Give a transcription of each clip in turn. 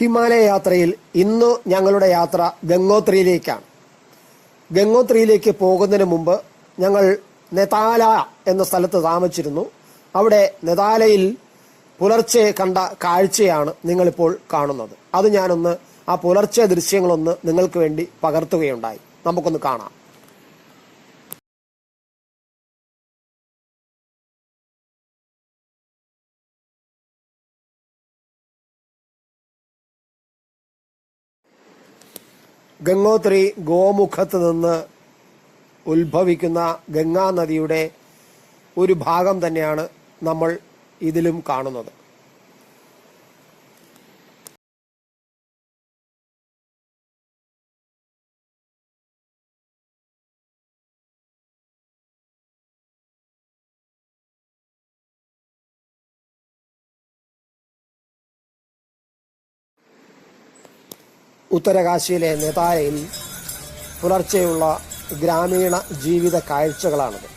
ഹിമാലയ യാത്രയിൽ ഇന്ന് ഞങ്ങളുടെ യാത്ര ഗംഗോത്രിയിലേക്കാണ്. ഗംഗോത്രിയിലേക്ക് പോകുന്നതിന് മുമ്പ് ഞങ്ങൾ നെതാല എന്ന സ്ഥലത്ത് താമസിച്ചിരുന്നു. അവിടെ നെതാലയിൽ പുലർച്ചെ കണ്ട കാഴ്ചയാണ് നിങ്ങളിപ്പോൾ കാണുന്നത്. അത് ഞാനൊന്ന് ആ പുലർച്ചെ ദൃശ്യങ്ങളൊന്ന് നിങ്ങൾക്ക് വേണ്ടി പകർത്തുകയുണ്ടായി. നമുക്കൊന്ന് കാണാം. ഗംഗോത്രി ഗോമുഖത്ത് നിന്ന് ഉത്ഭവിക്കുന്ന ഗംഗാ നദിയുടെ ഒരു ഭാഗം തന്നെയാണ് നമ്മൾ ഇതിലും കാണുന്നത്. ഉത്തരകാശിയിലെ നെതാലയിൽ പുലർച്ചെയുള്ള ഗ്രാമീണ ജീവിത കാഴ്ചകളാണിത്.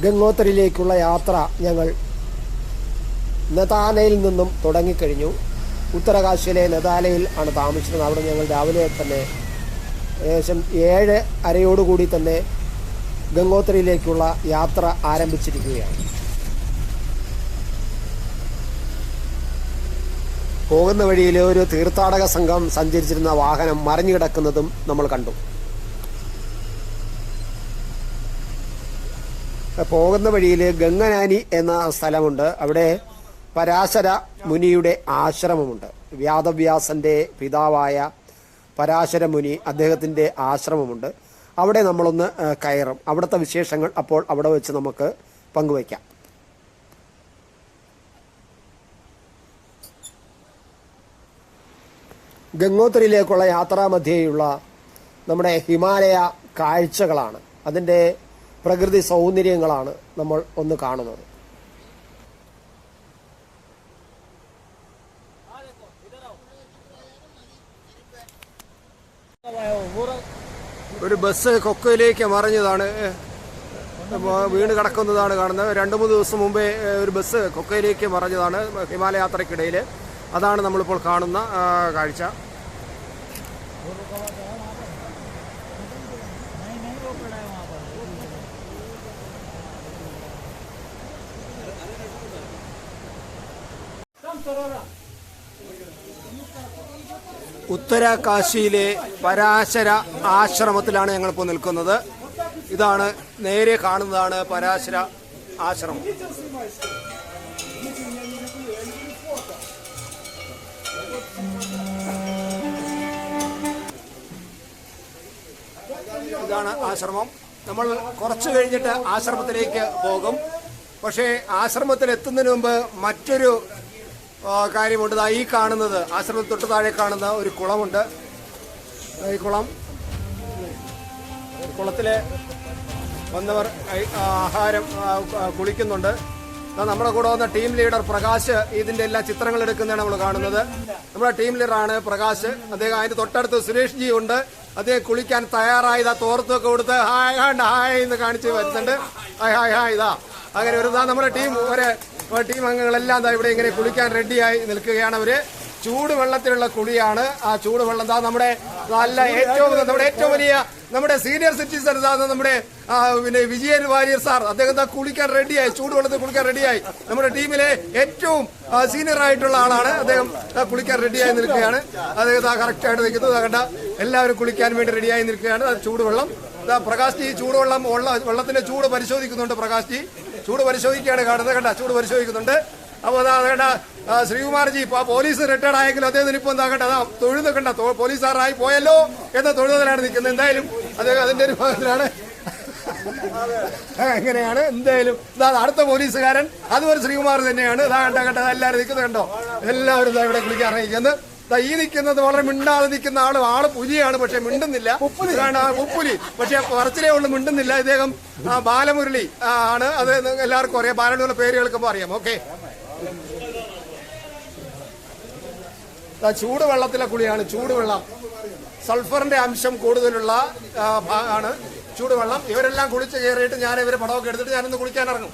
ഗംഗോത്രിയിലേക്കുള്ള യാത്ര ഞങ്ങൾ നെതാലയിൽ നിന്നും തുടങ്ങിക്കഴിഞ്ഞു. ഉത്തരകാശിയിലെ നെതാലയിൽ ആണ് താമസിച്ചിരുന്നത്. അവിടെ ഞങ്ങൾ രാവിലെ തന്നെ ഏകദേശം 7:30 തന്നെ ഗംഗോത്രിയിലേക്കുള്ള യാത്ര ആരംഭിച്ചിരിക്കുകയാണ്. പോകുന്ന വഴിയിൽ ഒരു തീർത്ഥാടക സംഘം സഞ്ചരിച്ചിരുന്ന വാഹനം മറിഞ്ഞു കിടക്കുന്നതും നമ്മൾ കണ്ടു. പോകുന്ന വഴിയിൽ ഗംഗനാനി എന്ന സ്ഥലമുണ്ട്. അവിടെ പരാശര മുനിയുടെ ആശ്രമമുണ്ട്. വ്യാദവ്യാസന്റെ പിതാവായ പരാശര മുനി, അദ്ദേഹത്തിന്റെ ആശ്രമമുണ്ട്. അവിടെ നമ്മളൊന്ന് കയറും. അവിടുത്തെ വിശേഷങ്ങൾ അപ്പോൾ അവിടെ വെച്ച് നമുക്ക് പങ്കുവയ്ക്കാം. ഗംഗോത്രിയിലേക്കുള്ള യാത്രാമധ്യേയുള്ള നമ്മുടെ ഹിമാലയ കാഴ്ചകളാണ്, അതിൻ്റെ പ്രകൃതി സൗന്ദര്യങ്ങളാണ് നമ്മൾ ഒന്ന് കാണുന്നത്. ഒരു ബസ് കൊക്കയിലേക്ക് മറിഞ്ഞതാണ്, വീണ് കിടക്കുന്നതാണ് കാണുന്നത്. 2-3 ദിവസം മുമ്പേ ഒരു ബസ് കൊക്കയിലേക്ക് മറിഞ്ഞതാണ് ഹിമാലയ യാത്രക്കിടയിൽ. അതാണ് നമ്മളിപ്പോൾ കാണുന്ന കാഴ്ച. ഉത്തരകാശിയിലെ പരാശര ആശ്രമത്തിലാണ് ഞങ്ങളിപ്പോൾ നിൽക്കുന്നത്. ഇതാണ് നേരെ കാണുന്നതാണ് പരാശര ആശ്രമം. ഇതാണ് ആശ്രമം. നമ്മൾ കുറച്ച് കഴിഞ്ഞിട്ട് ആശ്രമത്തിലേക്ക് പോകും. പക്ഷേ ആശ്രമത്തിൽ എത്തുന്നതിന് മുമ്പ് മറ്റൊരു കാര്യമുണ്ട്. ഈ കാണുന്നത് ആശ്രമത്തിൽ തൊട്ട് താഴെ കാണുന്ന ഒരു കുളമുണ്ട്. ഈ കുളത്തിൽ വന്നവർ ആഹാരം കുളിക്കുന്നുണ്ട്. നമ്മുടെ കൂടെ വന്ന ടീം ലീഡർ പ്രകാശ് ഇതിന്റെ എല്ലാ ചിത്രങ്ങൾ എടുക്കുന്നതാണ് നമ്മൾ കാണുന്നത്. നമ്മുടെ ടീം ലീഡറാണ് പ്രകാശ്. അദ്ദേഹം അതിന്റെ തൊട്ടടുത്ത് സുരേഷ് ജി ഉണ്ട്. അദ്ദേഹം കുളിക്കാൻ തയ്യാറായി തോർത്തൊക്കെ കൊടുത്ത് ഹായ് ഹായ് എന്ന് കാണിച്ച് വരുന്നുണ്ട്. ഹായ് ഹായ് ഹായ് ഇതാ അങ്ങനെ ഒരു നമ്മുടെ ടീം അംഗങ്ങളെല്ലാം ഇവിടെ ഇങ്ങനെ കുളിക്കാൻ റെഡിയായി നിൽക്കുകയാണ്. അവര് ചൂടുവെള്ളത്തിലുള്ള കുളിയാണ്. ആ ചൂടുവെള്ളം നമ്മുടെ ഏറ്റവും വലിയ നമ്മുടെ സീനിയർ സിറ്റിസൺ നമ്മുടെ പിന്നെ വിജയൻ വാര്യർ സാർ, അദ്ദേഹം കുളിക്കാൻ റെഡിയായി, ചൂടുവെള്ളത്തിൽ കുളിക്കാൻ റെഡിയായി. നമ്മുടെ ടീമിലെ ഏറ്റവും സീനിയർ ആയിട്ടുള്ള ആളാണ്. അദ്ദേഹം കുളിക്കാൻ റെഡിയായി നിൽക്കുകയാണ്. അദ്ദേഹം കറക്റ്റ് ആയിട്ട് നിൽക്കുന്നത് കണ്ട എല്ലാവരും കുളിക്കാൻ വേണ്ടി റെഡിയായി നിൽക്കുകയാണ്. ചൂടുവെള്ളം പ്രകാശ് ജി ചൂടുവെള്ളം വെള്ളത്തിന്റെ ചൂട് പരിശോധിക്കുന്നുണ്ട്. പ്രകാശ് ജി ചൂട് പരിശോധിക്കുകയാണ് കാണുന്നത്. കണ്ട ചൂട് പരിശോധിക്കുന്നുണ്ട്. അപ്പോൾ കണ്ട ശ്രീകുമാർജി പോലീസ് റിട്ടയർഡ് ആയെങ്കിലും അദ്ദേഹത്തിന് ഇപ്പൊ എന്താ കണ്ട തൊഴുത് കണ്ട പോലീസുകാരായി പോയല്ലോ എന്ന തൊഴുതലാണ് നിൽക്കുന്നത്. എന്തായാലും അദ്ദേഹം അതിന്റെ ഒരു ഭാഗത്തിലാണ്. എങ്ങനെയാണ് എന്തായാലും ഇതാ അടുത്ത പോലീസുകാരൻ അതും ഒരു ശ്രീകുമാർ തന്നെയാണ്. ഇതാ കണ്ട എല്ലാവരും നിൽക്കുന്നത് കണ്ടോ, എല്ലാവരും ഇതാ ഇവിടെ കുളിക്കാൻ ഇറങ്ങിക്കുന്നത്. ഈ നിൽക്കുന്നത് വളരെ മിണ്ടാതെ നിൽക്കുന്ന ആള് പുലിയാണ്, പക്ഷെ മിണ്ടുന്നില്ല. ഉപ്പുലി പക്ഷെ പറച്ചിലേ ഉള്ളു, മിണ്ടുന്നില്ല. ഇദ്ദേഹം ബാലമുരളി ആണ്. അത് എല്ലാവർക്കും അറിയാം, ബാലമുരളിയുടെ പേര് കേൾക്കുമ്പോൾ അറിയാം. ഓക്കെ, ചൂടുവെള്ളത്തിലെ കുളിയാണ്. ചൂടുവെള്ളം സൾഫറിന്റെ അംശം കൂടുതലുള്ള ആണ് ചൂടുവെള്ളം. ഇവരെല്ലാം കുളിച്ച് കയറിയിട്ട് ഞാൻ ഇവരെ പടമൊക്കെ എടുത്തിട്ട് ഞാനൊന്ന് കുളിക്കാൻ ഇറങ്ങും.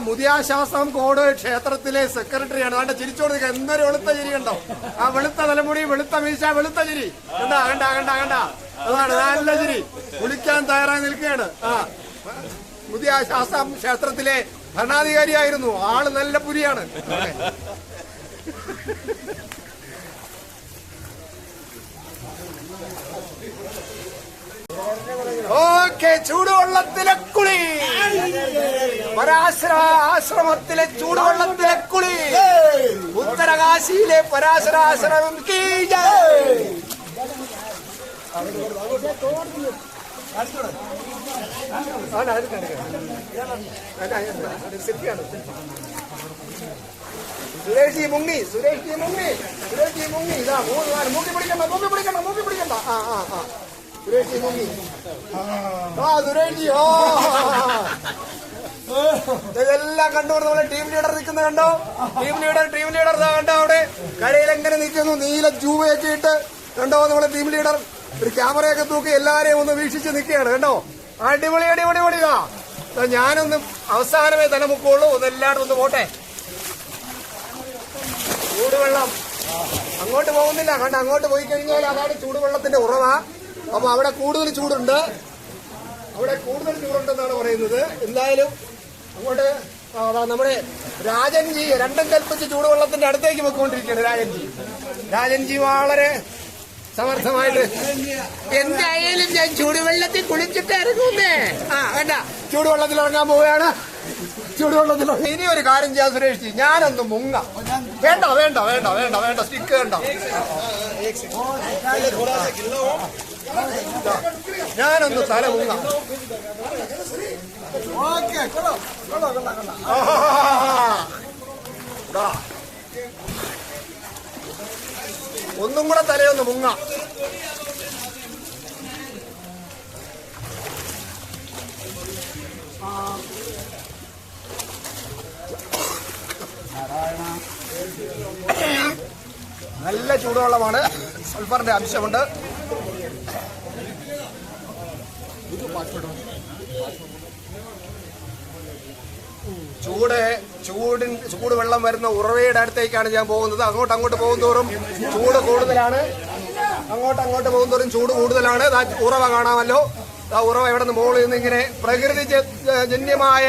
മുതിയാശാസ്ത്രം കോട് ക്ഷേത്രത്തിലെ സെക്രട്ടറിയാണ്. അതുകൊണ്ട് ചിരിച്ചോട് എന്തൊരു വെളുത്ത ചിരി കണ്ടോ, ആ വെളുത്ത തലമുടി, വെളുത്ത മീശ, വെളുത്ത ചിരി കണ്ട കണ്ട കണ്ട കണ്ട അതാണ് നല്ല ചിരി. കുളിക്കാൻ തയ്യാറായി നിൽക്കുകയാണ്. മുതിയാശാസ്ത്രം ക്ഷേത്രത്തിലെ ഭരണാധികാരിയായിരുന്നു ആള്, നല്ല പുലിയാണ്. ഓക്കെ, ചൂടുവെള്ളത്തിലെ കുളി, പരാശര ആശ്രമത്തിലെ ചൂടുവെള്ളത്തിലെ കുളി, ഉത്തരകാശിയിലെ പരാശരാശ്രമം കീ ജയ്. സുരേഷ് മുങ്ങി, സുരേഷ് മുങ്ങി, സുരേഷ് മുങ്ങി. ഇതാ മൂക്കി പിടിക്കണ്ട, മൂക്കി പിടിക്കണ്ട, മൂക്കി പിടിക്കണ്ട. സുരേഷ് മുങ്ങി. സുരേഷ് ഇതെല്ലാം കണ്ടുകൊണ്ട് നമ്മളെ ടീം ലീഡർ നിൽക്കുന്നത് കണ്ടോ. ടീം ലീഡർ കണ്ടോ, അവിടെ കരയിൽ എങ്ങനെ നിൽക്കുന്നു, നീല ജൂവയൊക്കെ ഇട്ട് കണ്ടോ. നമ്മളെ ടീം ലീഡർ ഒരു ക്യാമറയൊക്കെ തൂക്കി എല്ലാരെയും ഒന്ന് വീക്ഷിച്ച് നിൽക്കുകയാണ് കണ്ടോ. അടിപൊളി അടിപൊളി പൊളിയാ. ഞാനൊന്ന് അവസാനമേ തലമുക്കുള്ളൂ, ഒന്നെല്ലായിടും ഒന്ന് പോട്ടെ. ചൂടുവെള്ളം അങ്ങോട്ട് പോകുന്നില്ല കണ്ട, അങ്ങോട്ട് പോയി കഴിഞ്ഞാൽ അതാണ് ചൂടുവെള്ളത്തിന്റെ ഉറവ. അപ്പൊ അവിടെ കൂടുതൽ ചൂടുണ്ട്, അവിടെ കൂടുതൽ ചൂടുണ്ടെന്നാണ് പറയുന്നത്. എന്തായാലും അങ്ങോട്ട് നമ്മുടെ രാജൻജി രണ്ടും കൽപ്പിച്ച് ചൂടുവെള്ളത്തിന്റെ അടുത്തേക്ക് വെക്കൊണ്ടിരിക്കുകയാണ്. രാജൻജി വളരെ സമർത്ഥമായിട്ട് എന്തായാലും ഞാൻ ചൂടുവെള്ളത്തിൽ കുളിച്ചിട്ട് ഇറങ്ങുന്നേ. വേണ്ട, ചൂടുവെള്ളത്തിൽ ഇറങ്ങാൻ പോവുകയാണ്. ചൂടുവെള്ളത്തിൽ ഇനി ഒരു കാര്യം ചെയ്യാൻ സുരേഷ്, ഞാനൊന്ന് മുങ്ങ. വേണ്ട വേണ്ട വേണ്ട വേണ്ട വേണ്ട സ്റ്റിക്ക് വേണ്ട, ഞാനൊന്ന് തല മുങ്ങ. ഒന്നും കൂടെ തലയൊന്ന് മുങ്ങ. നല്ല ചൂടുവെള്ളമാണ്, സൾഫറിന്റെ അംശമുണ്ട്. ചൂടുവെള്ളം വരുന്ന ഉറവയുടെ അടുത്തേക്കാണ് ഞാൻ പോകുന്നത്. അങ്ങോട്ട് പോകുന്തോറും ചൂട് കൂടുതലാണ്, അങ്ങോട്ട് പോകുന്തോറും ചൂട് കൂടുതലാണ്. ഉറവ കാണാമല്ലോ, ഉറവ എവിടെ നിന്ന് മുകളിൽ നിന്ന് ഇങ്ങനെ പ്രകൃതിജന്യമായ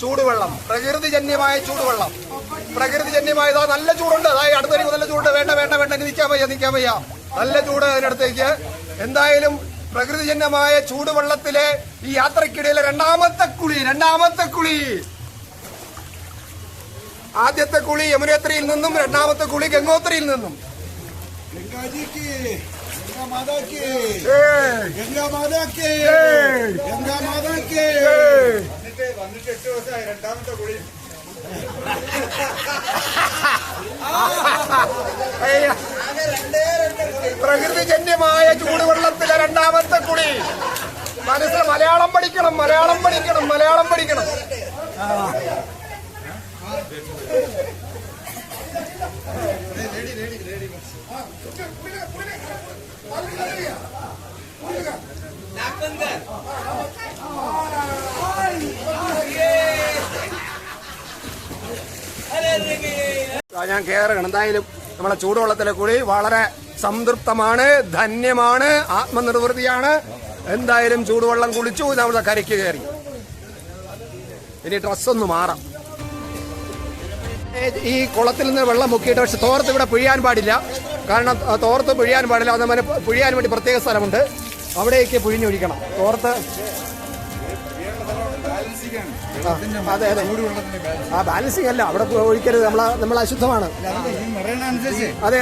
ചൂടുവെള്ളം, പ്രകൃതിജന്യമായതാ. നല്ല ചൂടുണ്ട്, അതായത് അടുത്തേക്ക് നല്ല ചൂടുണ്ട്. വേണ്ട വേണ്ട വേണ്ട, നിൽക്കാൻ വയ്യ, നല്ല ചൂട് അതിനടുത്തേക്ക്. എന്തായാലും പ്രകൃതിജന്യമായ ചൂടുവെള്ളത്തിലെ ഈ യാത്രക്കിടയിലെ രണ്ടാമത്തെ കുളി. ആദ്യത്തെ കുളി യമുനോത്രിയിൽ നിന്നും, രണ്ടാമത്തെ കുളി ഗംഗോത്രിയിൽ നിന്നും. പ്രകൃതിജന്യമായ ചൂടുവെള്ളത്തിലെ രണ്ടാമത്തെ കുളി. മനസ്സിൽ മലയാളം പഠിക്കണം. ഞാൻ കയറുകയാണ്. എന്തായാലും നമ്മളെ ചൂടുവെള്ളത്തിലെ കുളി വളരെ സംതൃപ്തമാണ്, ധന്യമാണ്, ആത്മനിർവൃതിയാണ്. എന്തായാലും ചൂടുവെള്ളം കുളിച്ചു, നമ്മളെ കരയ്ക്ക് കയറി. ഇനി ഡ്രസ്സൊന്ന് മാറാം. ഈ കുളത്തിൽ നിന്ന് വെള്ളം മുക്കിയിട്ട്, പക്ഷെ തോർത്ത് ഇവിടെ പിഴിയാൻ പാടില്ല. കാരണം തോർത്ത് പിഴിയാൻ പാടില്ല, അതേപോലെ പിഴിയാൻ വേണ്ടി പ്രത്യേക സ്ഥലമുണ്ട്, അവിടേക്ക് പിഴിഞ്ഞൊഴിക്കണം തോർത്ത്. അതെ അതെ, ബാലൻസിങ് അല്ല, അവിടെ ഒഴിക്കരുത്, നമ്മൾ അശുദ്ധമാണ്. അതെ.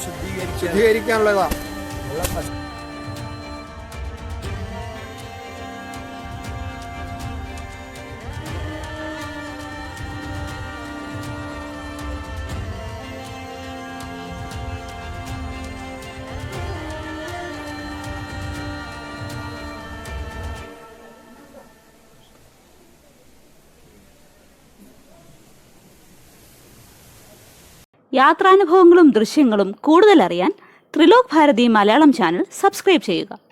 ശുദ്ധീകരിക്കാനുള്ളതാ. യാത്രാനുഭവങ്ങളും ദൃശ്യങ്ങളും കൂടുതൽ അറിയാൻ ത്രിലോക് ഭാരതി മലയാളം ചാനൽ സബ്സ്ക്രൈബ് ചെയ്യുക.